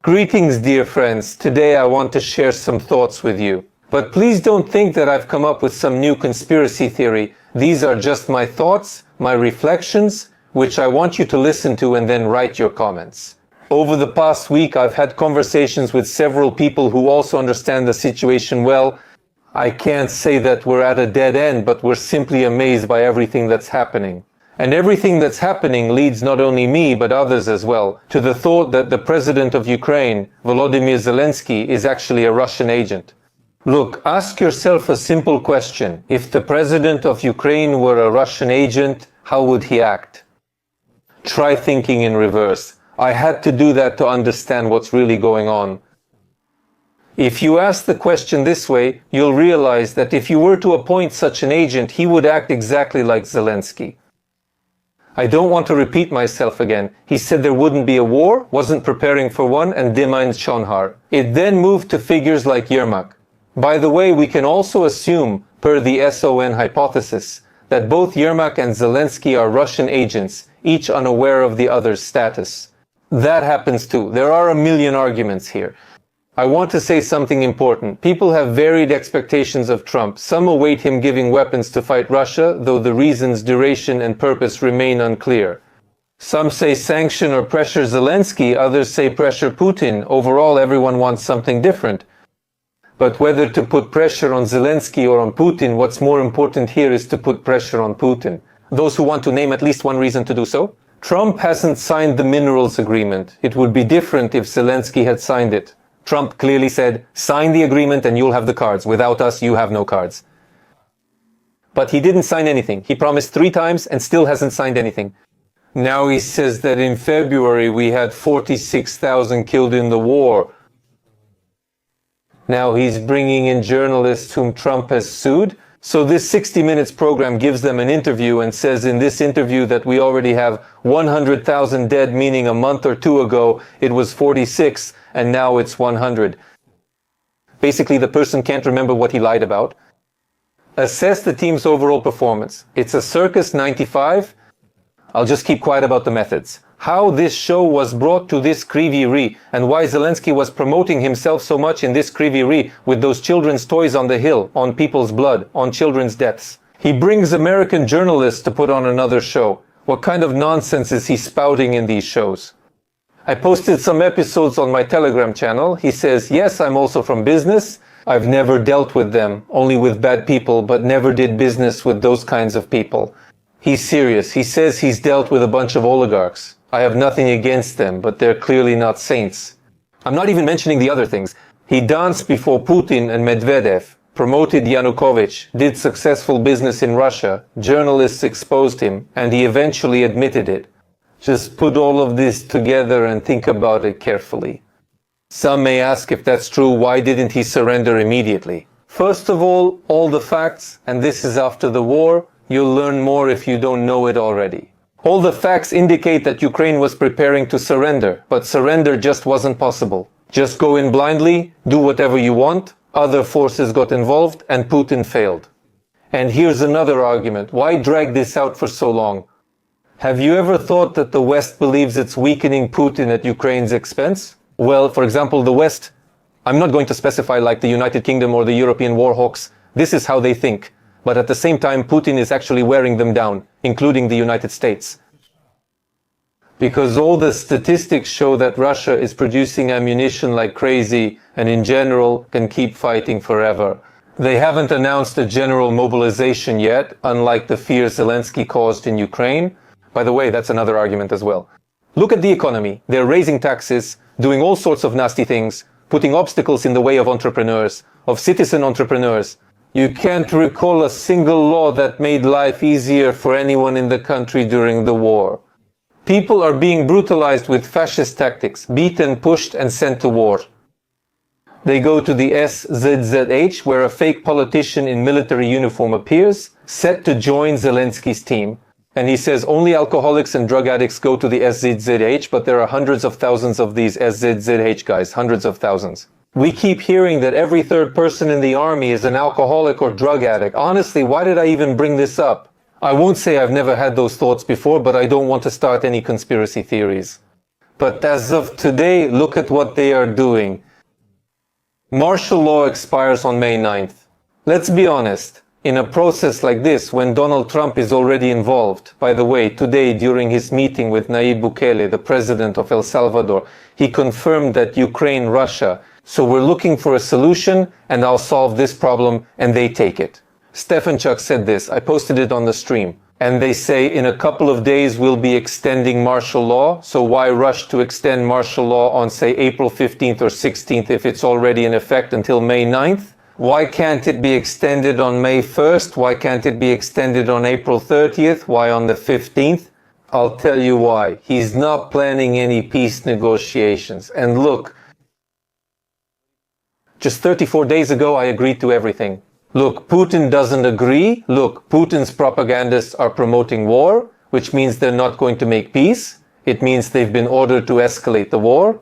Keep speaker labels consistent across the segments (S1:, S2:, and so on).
S1: Greetings, dear friends. Today I want to share some thoughts with you. But please don't think that I've come up with some new conspiracy theory. These are just my thoughts, my reflections, which I want you to listen to and then write your comments. Over the past week, I've had conversations with several people who also understand the situation well. I can't say that we're at a dead end, but we're simply amazed by everything that's happening. And everything that's happening leads not only me, but others as well, to the thought that the president of Ukraine, Volodymyr Zelensky, is actually a Russian agent. Look, ask yourself a simple question. If the president of Ukraine were a Russian agent, how would he act? Try thinking in reverse. I had to do that to understand what's really going on. If you ask the question this way, you'll realize that if you were to appoint such an agent, he would act exactly like Zelensky. I don't want to repeat myself again. He said there wouldn't be a war, wasn't preparing for one, and demand Shonhar. It then moved to figures like Yermak. By the way, we can also assume, per the SON hypothesis, that both Yermak and Zelensky are Russian agents, each unaware of the other's status. That happens too. There are a million arguments here. I want to say something important. People have varied expectations of Trump. Some await him giving weapons to fight Russia, though the reasons, duration, and purpose remain unclear. Some say sanction or pressure Zelensky, others say pressure Putin. Overall, everyone wants something different. But whether to put pressure on Zelensky or on Putin, what's more important here is to put pressure on Putin. Those who want to name at least one reason to do so? Trump hasn't signed the minerals agreement. It would be different if Zelensky had signed it. Trump clearly said, sign the agreement and you'll have the cards. Without us, you have no cards. But he didn't sign anything. He promised 3 times and still hasn't signed anything. Now he says that in February we had 46,000 killed in the war. Now he's bringing in journalists whom Trump has sued. So this 60 Minutes program gives them an interview and says in this interview that we already have 100,000 dead, meaning a month or 2 ago it was 46 and now it's 100. Basically, the person can't remember what he lied about. Assess the team's overall performance. It's a circus 95. I'll just keep quiet about the methods. How this show was brought to this Kryvyi and why Zelensky was promoting himself so much in this Kryvyi with those children's toys on the hill, on people's blood, on children's deaths. He brings American journalists to put on another show. What kind of nonsense is he spouting in these shows? I posted some episodes on my Telegram channel. He says, yes, I'm also from business. I've never dealt with them, only with bad people, but never did business with those kinds of people. He's serious. He says he's dealt with a bunch of oligarchs. I have nothing against them, but they're clearly not saints. I'm not even mentioning the other things. He danced before Putin and Medvedev, promoted Yanukovych, did successful business in Russia, journalists exposed him, and he eventually admitted it. Just put all of this together and think about it carefully. Some may ask if that's true, why didn't he surrender immediately? First of all the facts, and this is after the war, you'll learn more if you don't know it already. All the facts indicate that Ukraine was preparing to surrender, but surrender just wasn't possible. Just go in blindly, do whatever you want, other forces got involved, and Putin failed. And here's another argument. Why drag this out for so long? Have you ever thought that the West believes it's weakening Putin at Ukraine's expense? Well, for example, the West, I'm not going to specify like the United Kingdom or the European war hawks. This is how they think. But at the same time, Putin is actually wearing them down, including the United States. Because all the statistics show that Russia is producing ammunition like crazy and in general can keep fighting forever. They haven't announced a general mobilization yet, unlike the fear Zelensky caused in Ukraine. By the way, that's another argument as well. Look at the economy. They're raising taxes, doing all sorts of nasty things, putting obstacles in the way of entrepreneurs, of citizen entrepreneurs. You can't recall a single law that made life easier for anyone in the country during the war. People are being brutalized with fascist tactics, beaten, pushed, and sent to war. They go to the SZZH, where a fake politician in military uniform appears, set to join Zelensky's team. And he says only alcoholics and drug addicts go to the SZZH, but there are hundreds of thousands of these SZZH guys, hundreds of thousands. We keep hearing that every third person in the army is an alcoholic or drug addict. Honestly, why did I even bring this up? I won't say I've never had those thoughts before, but I don't want to start any conspiracy theories. But as of today, look at what they are doing. Martial law expires on May 9th. Let's be honest, in a process like this, when Donald Trump is already involved, by the way, today during his meeting with Nayib Bukele, the president of El Salvador, he confirmed that Ukraine, Russia, so we're looking for a solution and I'll solve this problem, and they take it. Stefanchuk said this, I posted it on the stream. And they say in a couple of days we'll be extending martial law, so why rush to extend martial law on, say, April 15th or 16th if it's already in effect until May 9th? Why can't it be extended on May 1st? Why can't it be extended on April 30th? Why on the 15th? I'll tell you why. He's not planning any peace negotiations. And look, just 34 days ago I agreed to everything. Look, Putin doesn't agree. Look, Putin's propagandists are promoting war, which means they're not going to make peace. It means they've been ordered to escalate the war.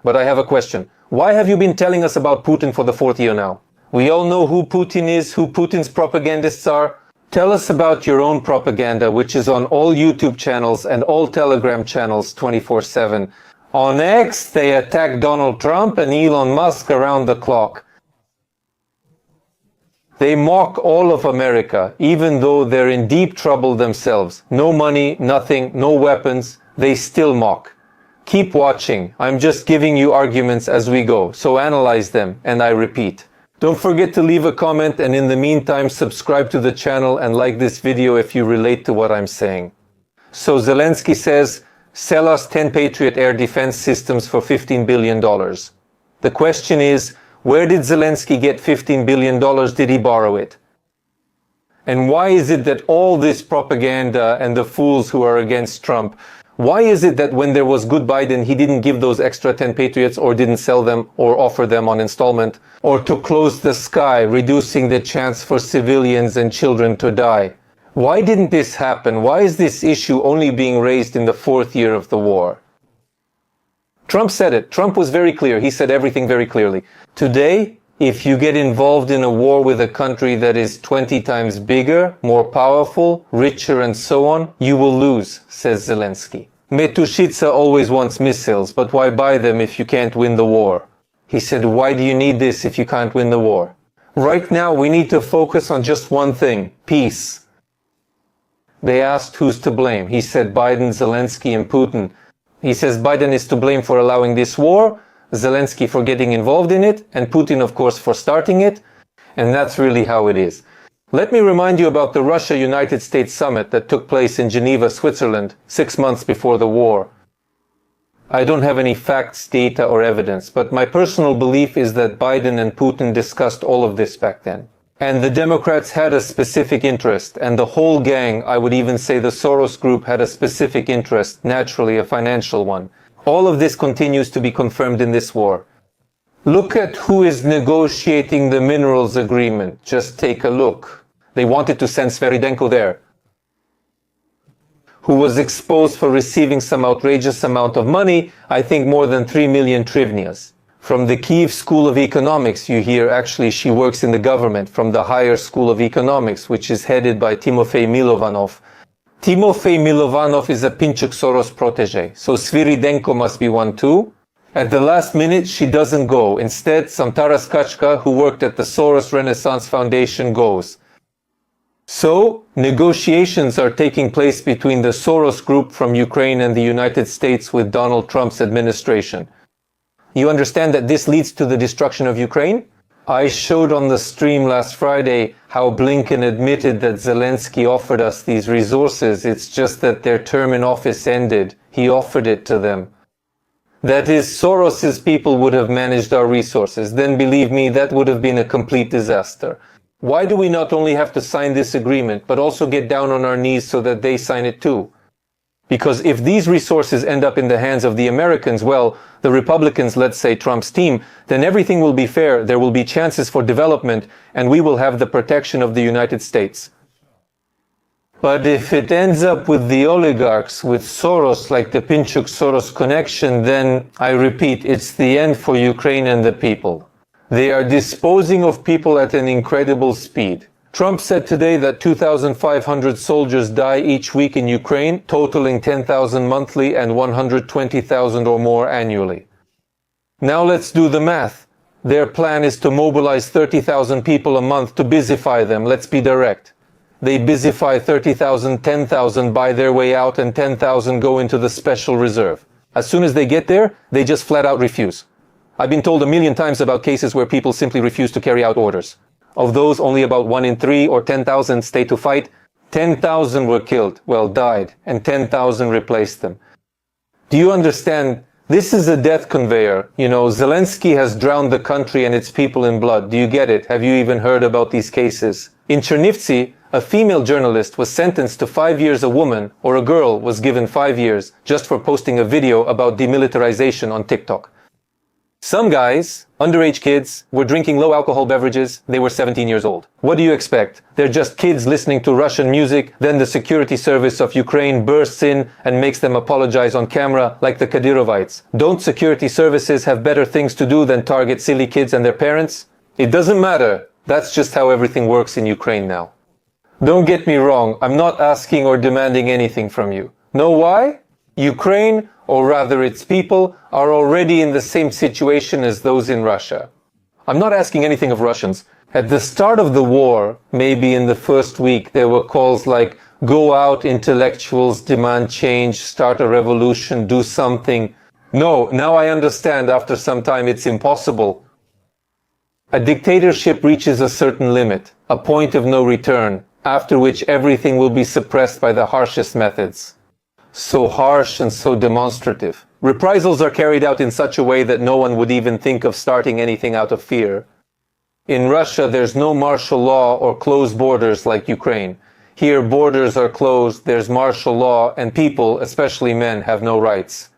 S1: But I have a question. Why have you been telling us about Putin for the fourth year now? We all know who Putin is, who Putin's propagandists are. Tell us about your own propaganda, which is on all YouTube channels and all Telegram channels 24/7. On X, they attack Donald Trump and Elon Musk around the clock. They mock all of America, even though they're in deep trouble themselves. No money, nothing, no weapons. They still mock. Keep watching. I'm just giving you arguments as we go, so analyze them, and I repeat. Don't forget to leave a comment, and in the meantime, subscribe to the channel and like this video if you relate to what I'm saying. So Zelensky says, sell us 10 Patriot air defense systems for $15 billion. The question is, where did Zelensky get $15 billion? Did he borrow it? And why is it that all this propaganda and the fools who are against Trump, why is it that when there was good Biden, he didn't give those extra 10 Patriots or didn't sell them or offer them on installment or to close the sky, reducing the chance for civilians and children to die? Why didn't this happen? Why is this issue only being raised in the fourth year of the war? Trump said it. Trump was very clear. He said everything very clearly. Today, if you get involved in a war with a country that is 20 times bigger, more powerful, richer, and so on, you will lose, says Zelensky. Metushitsa always wants missiles, but why buy them if you can't win the war? He said, why do you need this if you can't win the war? Right now, we need to focus on just one thing, peace. They asked who's to blame. He said Biden, Zelensky, and Putin. He says Biden is to blame for allowing this war, Zelensky for getting involved in it, and Putin, of course, for starting it. And that's really how it is. Let me remind you about the Russia-United States summit that took place in Geneva, Switzerland, 6 months before the war. I don't have any facts, data, or evidence, but my personal belief is that Biden and Putin discussed all of this back then. And the Democrats had a specific interest, and the whole gang, I would even say the Soros group, had a specific interest, naturally a financial one. All of this continues to be confirmed in this war. Look at who is negotiating the minerals agreement. Just take a look. They wanted to send Sviridenko there, who was exposed for receiving some outrageous amount of money, I think more than 3 million hryvnias. From the Kyiv School of Economics, you hear actually she works in the government, from the Higher School of Economics, which is headed by Timofey Milovanov. Timofey Milovanov is a Pinchuk Soros protege, so Sviridenko must be one too. At the last minute, she doesn't go. Instead, Samtara Skachka, who worked at the Soros Renaissance Foundation, goes. So, negotiations are taking place between the Soros group from Ukraine and the United States with Donald Trump's administration. You understand that this leads to the destruction of Ukraine? I showed on the stream last Friday how Blinken admitted that Zelensky offered us these resources. It's just that their term in office ended. He offered it to them. That is, Soros's people would have managed our resources. Then believe me, that would have been a complete disaster. Why do we not only have to sign this agreement, but also get down on our knees so that they sign it too? Because if these resources end up in the hands of the Americans, well, the Republicans, let's say Trump's team, then everything will be fair, there will be chances for development, and we will have the protection of the United States. But if it ends up with the oligarchs, with Soros, like the Pinchuk-Soros connection, then, I repeat, it's the end for Ukraine and the people. They are disposing of people at an incredible speed. Trump said today that 2,500 soldiers die each week in Ukraine, totaling 10,000 monthly and 120,000 or more annually. Now let's do the math. Their plan is to mobilize 30,000 people a month to busify them. Let's be direct. They busify 30,000, 10,000 buy their way out, and 10,000 go into the special reserve. As soon as they get there, they just flat out refuse. I've been told a million times about cases where people simply refuse to carry out orders. Of those, only about 1 in 3 or 10,000 stayed to fight. 10,000 were killed, died, and 10,000 replaced them. Do you understand? This is a death conveyor. Zelensky has drowned the country and its people in blood. Do you get it? Have you even heard about these cases? In Chernivtsi, a female journalist was sentenced to 5 years. A woman or a girl was given 5 years just for posting a video about demilitarization on TikTok. Some guys, underage kids, were drinking low alcohol beverages. They were 17 years old. What do you expect? They're just kids listening to Russian music. Then the security service of Ukraine bursts in and makes them apologize on camera like the Kadyrovites. Don't security services have better things to do than target silly kids and their parents? It doesn't matter. That's just how everything works in Ukraine now. Don't get me wrong. I'm not asking or demanding anything from you. Know why? Ukraine, or rather its people, are already in the same situation as those in Russia. I'm not asking anything of Russians. At the start of the war, maybe in the first week, there were calls like, go out, intellectuals, demand change, start a revolution, do something. No, now I understand after some time it's impossible. A dictatorship reaches a certain limit, a point of no return, after which everything will be suppressed by the harshest methods. So harsh and so demonstrative. Reprisals are carried out in such a way that no one would even think of starting anything out of fear. In Russia, there's no martial law or closed borders like Ukraine. Here, borders are closed, there's martial law, and people, especially men, have no rights.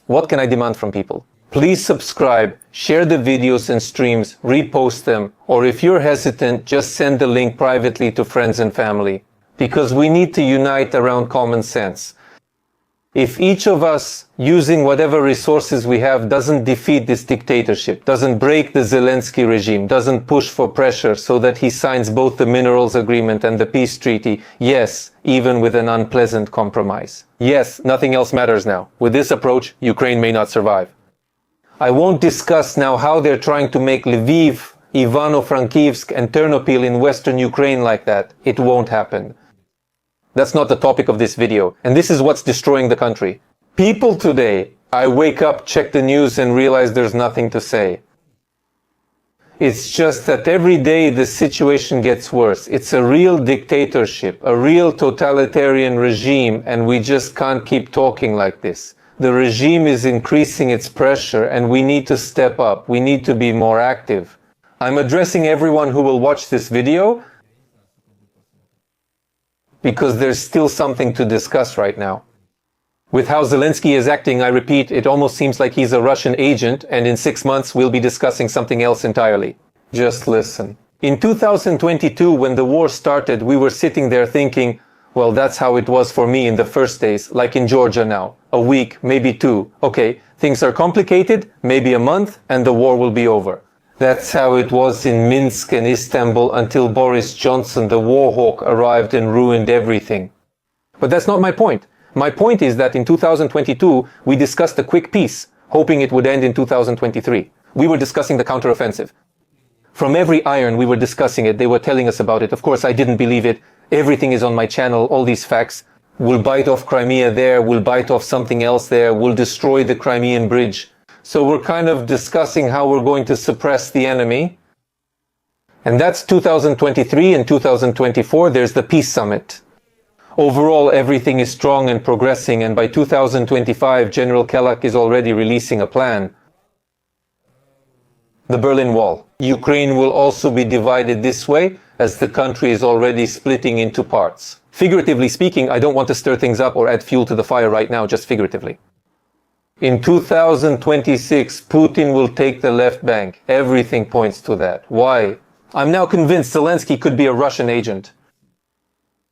S1: What can I demand from people? Please subscribe, share the videos and streams, repost them, or if you're hesitant, just send the link privately to friends and family. Because we need to unite around common sense. If each of us, using whatever resources we have, doesn't defeat this dictatorship, doesn't break the Zelensky regime, doesn't push for pressure so that he signs both the minerals agreement and the peace treaty, yes, even with an unpleasant compromise. Yes, nothing else matters now. With this approach, Ukraine may not survive. I won't discuss now how they're trying to make Lviv, Ivano-Frankivsk and Ternopil in western Ukraine like that. It won't happen. That's not the topic of this video, and this is what's destroying the country. People today, I wake up, check the news, and realize there's nothing to say. It's just that every day the situation gets worse. It's a real dictatorship, a real totalitarian regime, and we just can't keep talking like this. The regime is increasing its pressure, and we need to step up. We need to be more active. I'm addressing everyone who will watch this video, because there's still something to discuss right now. With how Zelensky is acting, I repeat, it almost seems like he's a Russian agent, and in 6 months we'll be discussing something else entirely. Just listen. In 2022, when the war started, we were sitting there thinking, well, that's how it was for me in the first days, like in Georgia now. A week, maybe 2. Okay, things are complicated, maybe a month, and the war will be over. That's how it was in Minsk and Istanbul until Boris Johnson, the war hawk, arrived and ruined everything. But that's not my point. My point is that in 2022, we discussed a quick peace, hoping it would end in 2023. We were discussing the counteroffensive. From every iron, we were discussing it. They were telling us about it. Of course, I didn't believe it. Everything is on my channel, all these facts. We'll bite off Crimea there, we'll bite off something else there, we'll destroy the Crimean bridge. So we're kind of discussing how we're going to suppress the enemy. And that's 2023, and 2024, there's the Peace Summit. Overall, everything is strong and progressing, and by 2025, General Kellogg is already releasing a plan. The Berlin Wall. Ukraine will also be divided this way, as the country is already splitting into parts. Figuratively speaking, I don't want to stir things up or add fuel to the fire right now, just figuratively. In 2026, Putin will take the left bank. Everything points to that. Why? I'm now convinced Zelensky could be a Russian agent.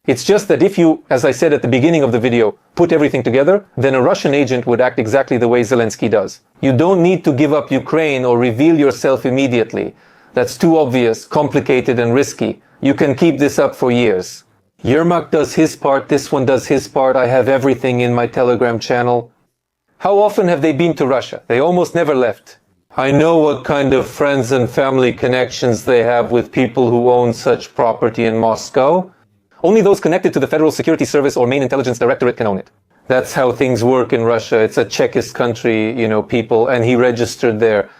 S1: It's just that if you, as I said at the beginning of the video, put everything together, then a Russian agent would act exactly the way Zelensky does. You don't need to give up Ukraine or reveal yourself immediately. That's too obvious, complicated, and risky. You can keep this up for years. Yermak does his part, this one does his part, I have everything in my Telegram channel. How often have they been to Russia? They almost never left. I know what kind of friends and family connections they have with people who own such property in Moscow. Only those connected to the Federal Security Service or main intelligence directorate can own it. That's how things work in Russia. It's a Czechist country, people, and he registered there.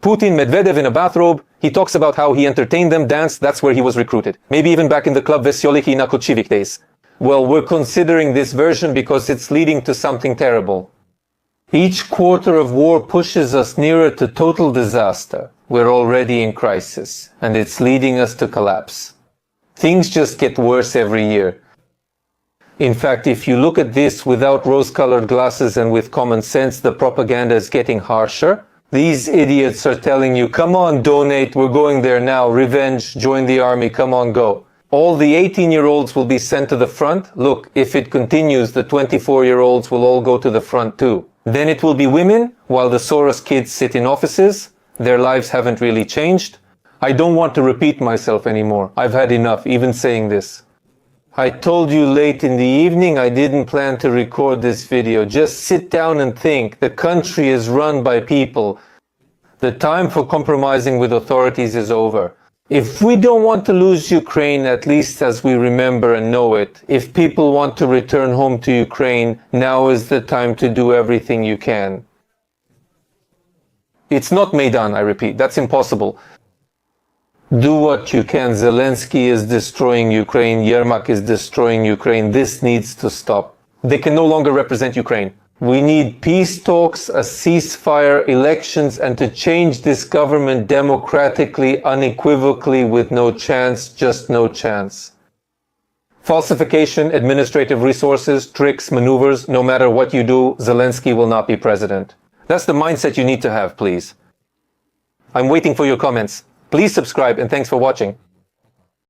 S1: Putin, Medvedev in a bathrobe, he talks about how he entertained them, danced, that's where he was recruited. Maybe even back in the club Veseliki na Kochivik days. Well, we're considering this version because it's leading to something terrible. Each quarter of war pushes us nearer to total disaster. We're already in crisis, and it's leading us to collapse. Things just get worse every year. In fact, if you look at this without rose-colored glasses and with common sense, the propaganda is getting harsher. These idiots are telling you, come on, donate, we're going there now, revenge, join the army, come on, go. All the 18-year-olds will be sent to the front. Look, if it continues, the 24-year-olds will all go to the front too. Then it will be women, while the Soros kids sit in offices. Their lives haven't really changed. I don't want to repeat myself anymore. I've had enough, even saying this. I told you late in the evening I didn't plan to record this video. Just sit down and think. The country is run by people. The time for compromising with authorities is over. If we don't want to lose Ukraine, at least as we remember and know it, if people want to return home to Ukraine, now is the time to do everything you can. It's not Maidan, I repeat. That's impossible. Do what you can. Zelensky is destroying Ukraine. Yermak is destroying Ukraine. This needs to stop. They can no longer represent Ukraine. We need peace talks, a ceasefire, elections, and to change this government democratically, unequivocally, with no chance, just no chance. Falsification, administrative resources, tricks, maneuvers, no matter what you do, Zelensky will not be president. That's the mindset you need to have, please. I'm waiting for your comments. Please subscribe and thanks for watching.